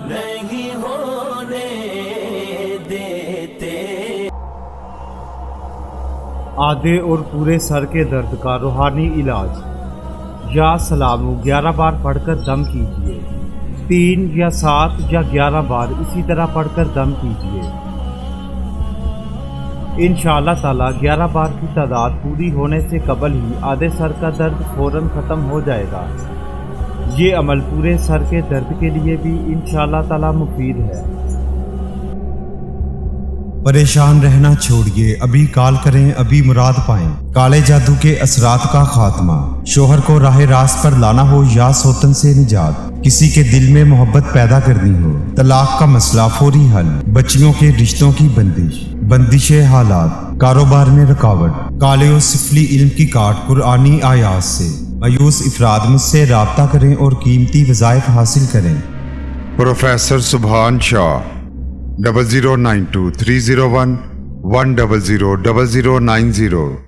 نہیں ہونے دیتے۔ آدھے اور پورے سر کے درد کا روحانی علاج۔ یا سلامو 11 بار پڑھ کر دم کیجیے، 3 یا 7 یا 11 بار اسی طرح پڑھ کر دم کیجیے۔ انشاءاللہ تعالی 11 بار کی تعداد پوری ہونے سے قبل ہی آدھے سر کا درد فوراً ختم ہو جائے گا۔ یہ عمل پورے سر کے درد کے لیے بھی انشاءاللہ تعالی مفید ہے۔ پریشان رہنا چھوڑیے، ابھی کال کریں، ابھی مراد پائیں۔ کالے جادو کے اثرات کا خاتمہ، شوہر کو راہ راست پر لانا ہو یا سوتن سے نجات، کسی کے دل میں محبت پیدا کرنی ہو، طلاق کا مسئلہ فوری حل، بچیوں کے رشتوں کی بندش حالات، کاروبار میں رکاوٹ، کالے و سفلی علم کی کاٹ قرآنی آیات سے مایوس افراد مجھ سے رابطہ کریں اور قیمتی وظائف حاصل کریں۔ پروفیسر سبحان شاہ 0092 301 1000090